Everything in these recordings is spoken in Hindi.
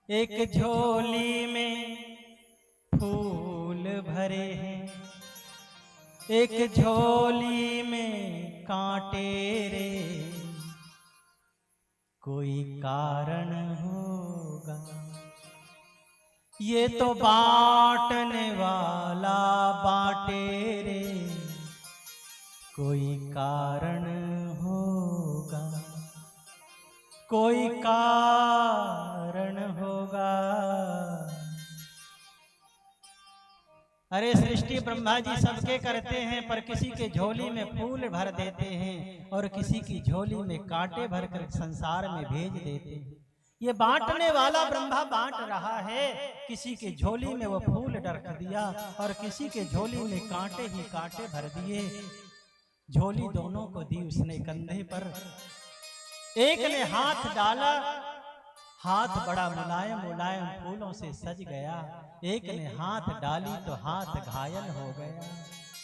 एक झोली में फूल भरे हैं, एक झोली में कांटे रे, कोई कारण होगा। ये तो बांटने वाला बांटे रे, कोई कारण होगा, कोई कारण होगा। अरे सृष्टि ब्रह्मा जी सबके करते हैं, पर किसी के झोली में फूल भर देते हैं और किसी की झोली में कांटे भर कर संसार में भेज देते हैं। ये बांटने वाला ब्रह्मा बांट रहा है, किसी के झोली में वो फूल रख दिया और किसी के झोली में कांटे ही कांटे भर दिए। झोली दोनों को दी उसने कंधे पर, एक ने हाथ डाला, हाथ बड़ा मुलायम मुलायम फूलों से सज गया, एक ने हाथ डाली तो हाथ घायल हो गया।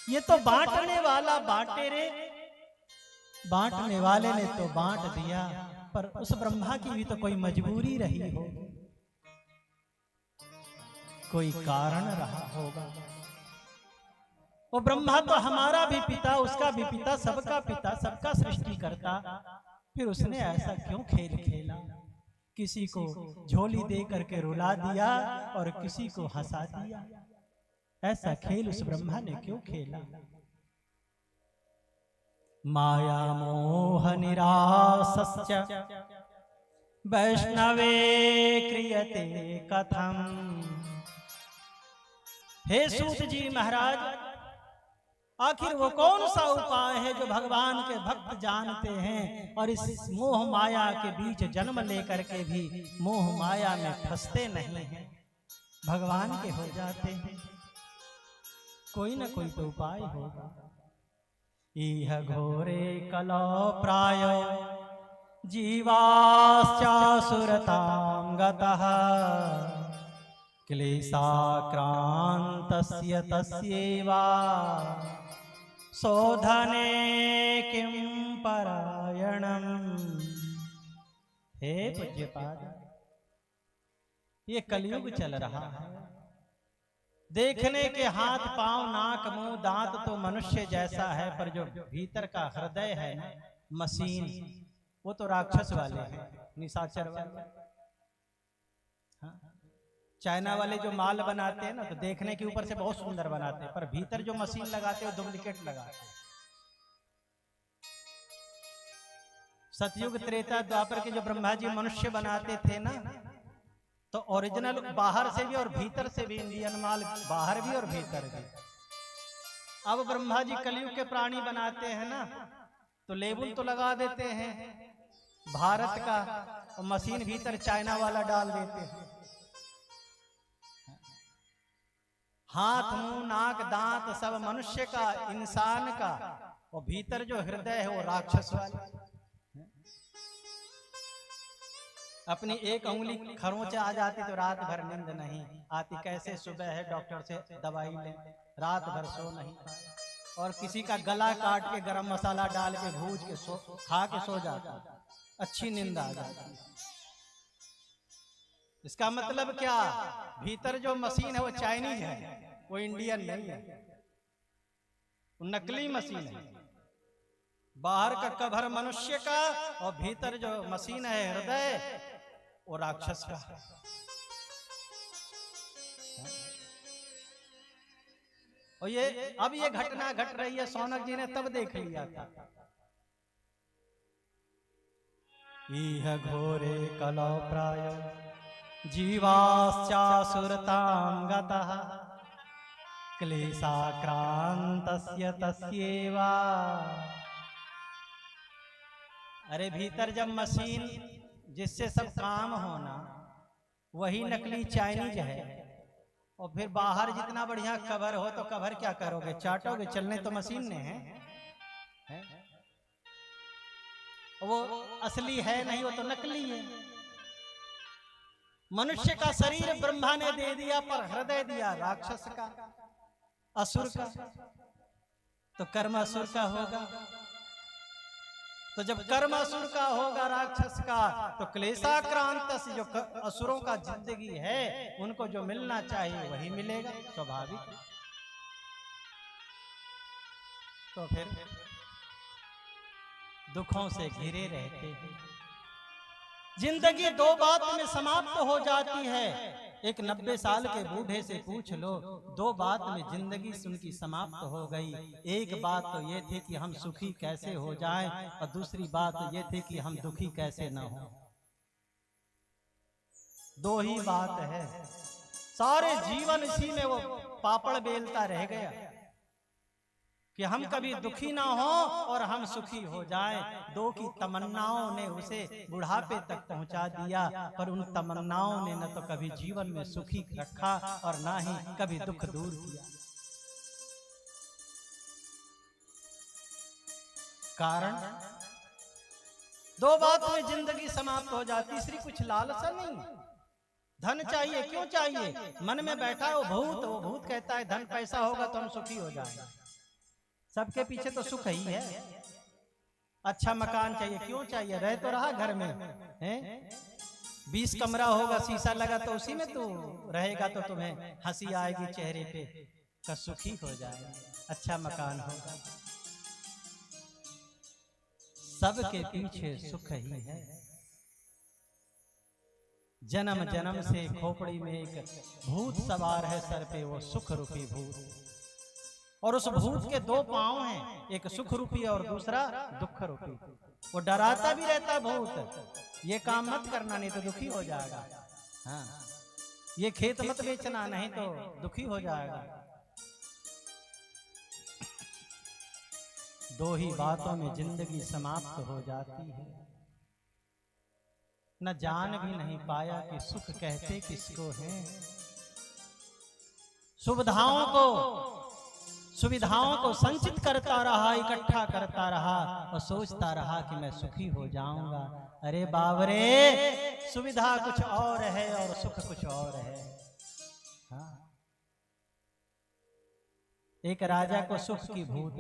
ये तो बांटने वाला बांटे रे, बांटने वाले ने तो बांट दिया, पर उस ब्रह्मा की भी तो कोई मजबूरी रही हो, कोई कारण रहा होगा। वो ब्रह्मा तो हमारा भी पिता, उसका भी पिता, सबका पिता, सबका सृष्टि करता, फिर उसने ऐसा क्यों खेल खेला? किसी को झोली दे करके रुला दिया और किसी को हंसा दिया। ऐसा खेल उस ब्रह्मा ने क्यों खेला? माया मोह निरासस्य वैष्णवे क्रियते कथम। हे सूत जी महाराज, आखिर वो कौन सा उपाय है जो भगवान के भक्त जानते हैं और इस मोह माया के बीच जन्म लेकर के भी मोह माया में फंसते नहीं हैं, भगवान के हो जाते हैं? कोई ना कोई तो उपाय होगा। इह घोरे कलौ प्रायो जीवाश्चासुरतां गतः, क्लेशाक्रान्तस्य तस्यैवा शोधने किं परायणम। हे पूज्यपाद, ये कलयुग चल रहा है। देखने के हाथ पांव नाक मुंह दांत तो मनुष्य जैसा है, पर जो भीतर का हृदय है ना, मशीन, वो तो राक्षस वाले हैं, निशाचर वाले। हाँ? चाइना वाले जो माल बनाते हैं ना, तो देखने के ऊपर से बहुत सुंदर बनाते हैं, पर भीतर जो मशीन लगाते हैं डुप्लीकेट लगाते हैं। सतयुग त्रेता द्वापर के जो ब्रह्मा जी मनुष्य बनाते थे ना, तो ओरिजिनल बाहर से भी और भीतर से भी इंडियन माल, बाहर भी और भीतर भी। अब ब्रह्मा जी कलयुग के प्राणी बनाते हैं ना, तो लेबल तो लगा देते हैं भारत का, और मशीन भीतर चाइना वाला डाल देते हैं। हाथ मुंह नाक दांत सब मनुष्य का, इंसान का, और भीतर जो हृदय है वो राक्षस वाला। अपनी एक उंगली खरोंच आ जाती तो रात भर नींद नहीं आती, कैसे सुबह है डॉक्टर से दवाई लें, रात भर सो नहीं पाए। और किसी का गला काट के गरम मसाला डाल के भूज के खा के सो जाता, अच्छी नींद आ जाती। इसका मतलब क्या? भीतर जो मशीन है वो चाइनीज है, वो इंडियन नहीं है, वो नकली मशीन है। बाहर का कवर मनुष्य का और भीतर जो मशीन है हृदय, वो राक्षस का। और ये अब ये घटना घट रही है, शौनक जी ने तब देख लिया था। इह घोरे कलौ प्राय जीवाश्चासुरतां गतः, क्लेशाक्रान्तस्य तस्यैवा। अरे भीतर जब मशीन जिससे सब काम होना, वही नकली चाइनीज है, और फिर बाहर जितना बढ़िया कवर हो तो कवर क्या करोगे, चाटोगे? चलने तो मशीन ने है? वो असली है नहीं, वो तो नकली है। मनुष्य का शरीर ब्रह्मा ने दे दिया, पर हृदय दिया राक्षस का, असुर का, तो कर्म असुर का होगा। तो जब कर्म असुर का होगा राक्षस का, तो क्लेशाक्रांत से जो असुरों का जिंदगी है उनको जो मिलना चाहिए वही मिलेगा, स्वाभाविक। तो फिर दुखों से घिरे रहते हैं। जिंदगी दो बात में समाप्त हो जाती है। एक 90 साल के बूढ़े से पूछ लो, दो बात में जिंदगी उनकी समाप्त हो गई। एक बात तो ये थी कि हम सुखी कैसे हो जाएं, और दूसरी बात ये थी कि हम दुखी कैसे न हो। दो ही बात है। सारे जीवन इसी में वो पापड़ बेलता रह गया कि हम कभी दुखी ना हो और हम सुखी हो जाएं। दो की तमन्नाओं ने उसे बुढ़ापे तक पहुंचा दिया, पर उन तमन्नाओं ने न तो कभी जीवन में सुखी रखा और ना ही कभी दुख दूर किया। कारण दो बात में जिंदगी समाप्त हो जाती। तीसरी कुछ लालसा नहीं। धन चाहिए, क्यों चाहिए? मन में बैठा है वो भूत कहता है धन पैसा होगा तो हम सुखी हो जाएंगे। सबके पीछे तो सुख ही है। अच्छा मकान चाहिए, क्यों चाहिए? रह तो रहा घर में हैं? 20 कमरा होगा, शीशा लगा तो उसी में तू रहेगा, तो तुम्हें हंसी आएगी चेहरे पे, का सुखी हो जाएगा। अच्छा मकान होगा। सबके पीछे सुख ही है। जन्म जन्म से खोपड़ी में एक भूत सवार है सर पे, वो सुख रूपी भूत। और उस भूत के दो पांव हैं, एक सुख रूपी और दूसरा दुख रूपी। वो डराता भी रहता भूत, ये काम मत करना नहीं तो दुखी हो जाएगा। हाँ, ये खेत मत बेचना नहीं तो दुखी हो जाएगा। दो ही बातों में जिंदगी समाप्त हो जाती है। न जान भी नहीं पाया कि सुख कहते किसको है। सुविधाओं को संचित करता रहा, इकट्ठा करता रहा और सोचता रहा कि मैं सुखी हो जाऊंगा। अरे बाबरे, सुविधा कुछ और है और सुख कुछ और है। हाँ? एक राजा को सुख की भूत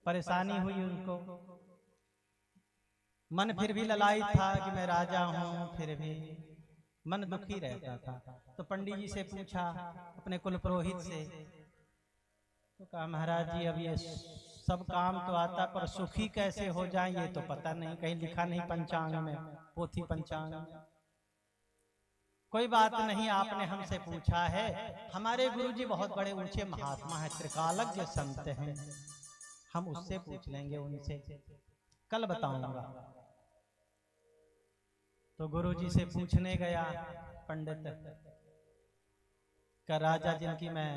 परेशानी हुई, उनको मन फिर भी ललायित था कि मैं राजा हूं, फिर भी मन दुखी रहता था। तो पंडित जी से पूछा, अपने कुल पुरोहित से, तो कहा महाराज जी अब ये सब काम तो आता पर सुखी कैसे हो जाए ये तो पता नहीं, कहीं लिखा नहीं पंचांग में, पोथी पंचांग। कोई बात नहीं, आपने हमसे पूछा है। हमारे गुरुजी बहुत बड़े ऊंचे महात्मा हैं, त्रिकालज्ञ संत हैं, हम उससे पूछ लेंगे, उनसे कल बताऊंगा। तो गुरुजी से पूछने गया पंडित का, राजा जिनकी मैं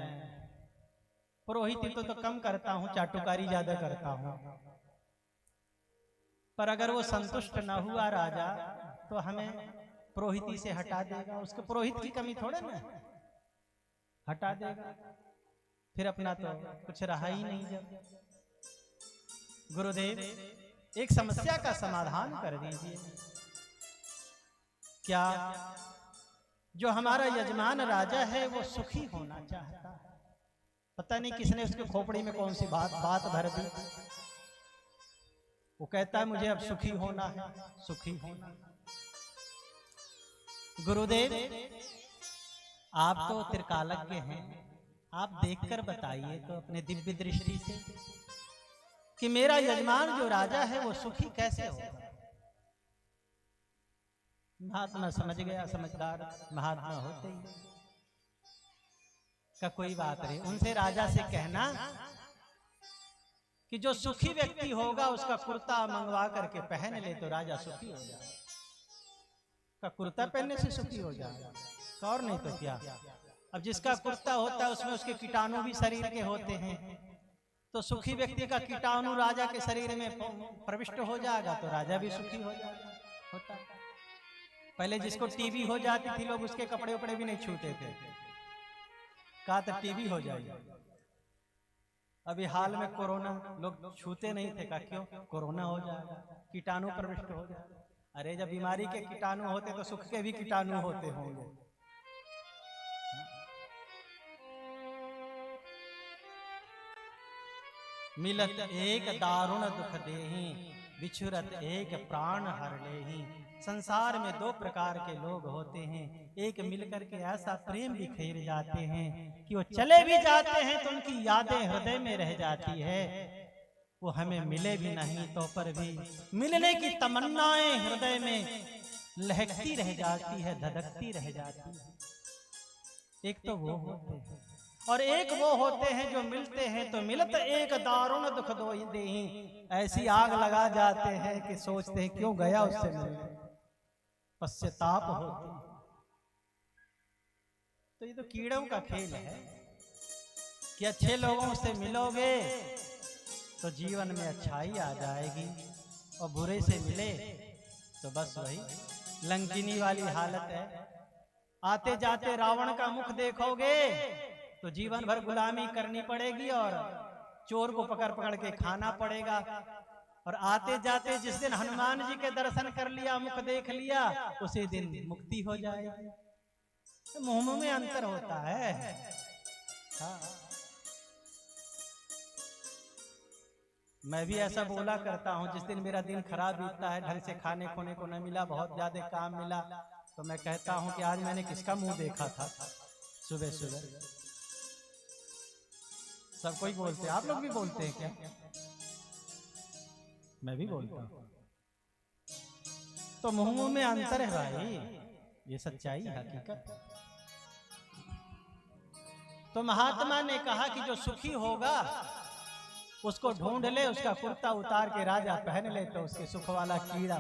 पुरोहिती तो कम करता हूं, चाटुकारी ज्यादा करता हूं, पर अगर वो संतुष्ट न हुआ राजा तो हमें पुरोहिती से हटा देगा। उसके पुरोहित की कमी थोड़े ना, हटा देगा, फिर अपना तो कुछ रहा ही नहीं। जब गुरुदेव एक समस्या का समाधान कर दीजिए। क्या जो हमारा यजमान राजा है वो सुखी होना चाहता है? पता नहीं किसने उसके खोपड़ी में कौन सी बात भर दी। वो कहता है मुझे अब सुखी होना है, सुखी होना। गुरुदेव आप तो त्रिकालज्ञ हैं, आप देखकर बताइए तो अपने दिव्य दृष्टि से कि मेरा यजमान जो राजा है वो सुखी कैसे होगा। महात्मा समझ गया, समझदार महात्मा होते ही का कोई बात नहीं। उनसे राजा से कहना कि जो सुखी व्यक्ति होगा उसका कुर्ता मंगवा करके पहन ले तो राजा सुखी हो जाए। का कुर्ता पहनने से सुखी हो जाएगा, और नहीं तो क्या। अब जिसका कुर्ता होता है उसमें उसके कीटाणु भी शरीर के होते हैं, तो सुखी व्यक्ति का कीटाणु राजा के शरीर में प्रविष्ट हो जाएगा तो राजा भी सुखी हो जाएगा। होता पहले जिसको टीबी हो जाती थी लोग उसके कपड़े उपड़े भी नहीं छूते थे, कहा तो टीबी हो जाएगा। अभी हाल में कोरोना लोग छूते नहीं थे, का क्यों? कोरोना हो जाएगा, कीटाणु प्रविष्ट हो जाएगा। अरे जब बीमारी के कीटाणु होते तो सुख के भी कीटाणु होते होंगे। मिलत एक दारुण दुख देहि, बिछुरत एक प्राण हर लेहि। संसार में दो प्रकार के लोग होते हैं, एक मिलकर के ऐसा प्रेम बिखेर जाते हैं कि वो चले भी जाते हैं तो उनकी यादें हृदय में रह जाती है। वो हमें मिले भी नहीं तो पर भी मिलने की तमन्नाएं हृदय में लहकती रह जाती है, धधकती रह जाती है। एक तो वो होते हैं और एक वो होते हैं जो मिलते हैं तो मिलत एक दारुण दुख दो देहि। ऐसी आग लगा जाते हैं कि सोचते हैं क्यों गया उससे मिलने, पश्चाताप होती। तो ये तो कीड़ों का खेल है कि अच्छे लोगों से मिलोगे तो जीवन में अच्छाई आ जाएगी और बुरे से मिले तो बस वही लंकिनी वाली हालत है। आते जाते रावण का मुख देखोगे तो जीवन भर गुलामी करनी पड़ेगी और चोर को पकड़ पकड़ के खाना पड़ेगा। और आते जाते जिस दिन हनुमान जी के दर्शन कर लिया, मुख देख लिया, उसी दिन मुक्ति हो जाएगी। तो मुंह में अंतर होता है। हाँ। मैं भी ऐसा बोला करता हूँ, जिस दिन मेरा दिन खराब बीतता है, ढंग से खाने खोने को न मिला, बहुत ज्यादा काम मिला, तो मैं कहता हूँ कि आज मैंने किसका मुंह देखा था सुबह सुबह। सब कोई बोलते हैं, आप लोग भी बोलते हैं क्या? मैं भी बोलता हूँ। तो मुंह में अंतर है भाई, ये सच्चाई है, हकीकत। तो महात्मा ने कहा कि जो सुखी होगा उसको ढूंढ ले, उसका कुर्ता उतार के राजा पहन ले तो उसके सुख वाला कीड़ा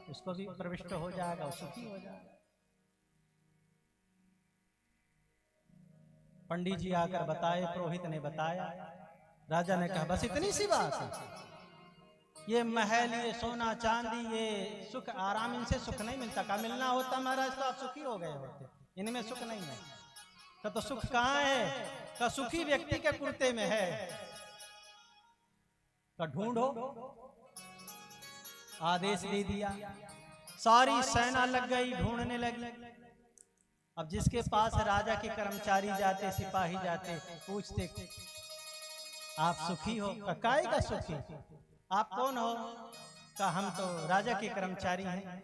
उसको भी प्रविष्ट हो जाएगा, सुखी हो जाएगा। पंडित जी आकर बताए, पुरोहित ने बताया, राजा ने कहा बस इतनी सी बात है, ये महल, ये सोना चांदी, ये सुख आराम, इनसे सुख नहीं मिलता। का मिलना होता महाराज तो आप सुखी हो गए होते, इनमें सुख नहीं है। तो सुख कहाँ है? का सुखी व्यक्ति के कुर्ते में है। का ढूंढो, आदेश दे दिया, सारी सेना लग गई, ढूंढने लगी। अब जिसके पास राजा के कर्मचारी जाते, सिपाही जाते, पूछते आप सुखी हो? काहे का सुखी? आप कौन हो? का हम तो राजा के कर्मचारी हैं।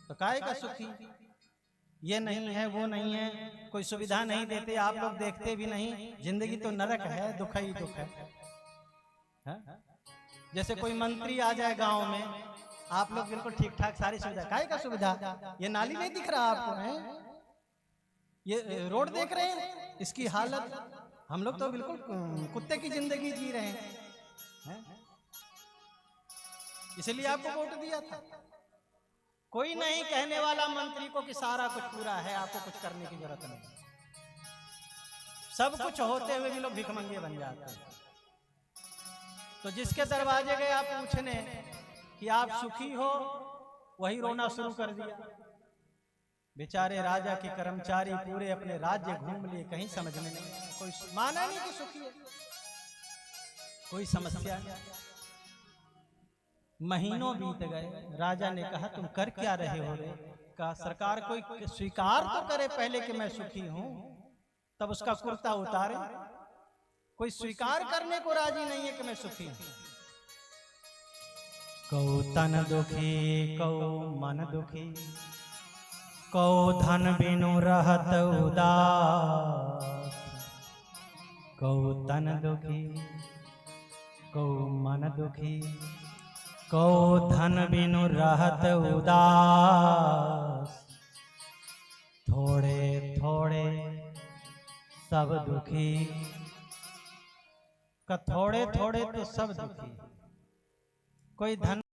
तो काहे का सुखी? ये नहीं है, वो नहीं है, कोई सुविधा नहीं देते, आप लोग देखते भी नहीं, जिंदगी तो नरक है, दुख ही दुख है। जैसे कोई मंत्री आ जाए गांव में, आप लोग बिल्कुल ठीक ठाक सारी सुविधा, काहे का सुविधा? ये नाली नहीं दिख रहा आपको है? ये रोड देख रहे हैं, इसकी हालत, हम लोग तो बिल्कुल कुत्ते की जिंदगी जी रहे हैं। इसलिए आपको वोट दिया था। कोई नहीं कहने वाला मंत्री को कि सारा कुछ पूरा है, आपको कुछ करने की जरूरत नहीं। सब कुछ होते हुए भी लोग भिखमंगे बन जाते हैं। तो जिसके दरवाजे गए आप पूछने कि आप सुखी हो, वही रोना शुरू कर दिया। बेचारे राजा के कर्मचारी पूरे अपने राज्य घूम लिए, कहीं समझ में नहीं, कोई माना नहीं कि सुखी है, कोई समस्या नहीं। महीनों बीत गए, राजा ने कहा तुम कर क्या रहे हो रे? कहा सरकार कोई स्वीकार तो करे पहले कि मैं सुखी हूं, तब उसका कुर्ता उतारे। कोई स्वीकार करने को राजी नहीं है कि मैं सुखी हूं। कौ तन दुखी, कौ मन दुखी, कौ धन बिनु रहत उदास। कौ तन दुखी, कौ मन दुखी, कौ धन बिनु रहत उदास। थोड़े थोड़े सब दुखी, का थोड़े थोड़े तो सब दुखी। कोई धन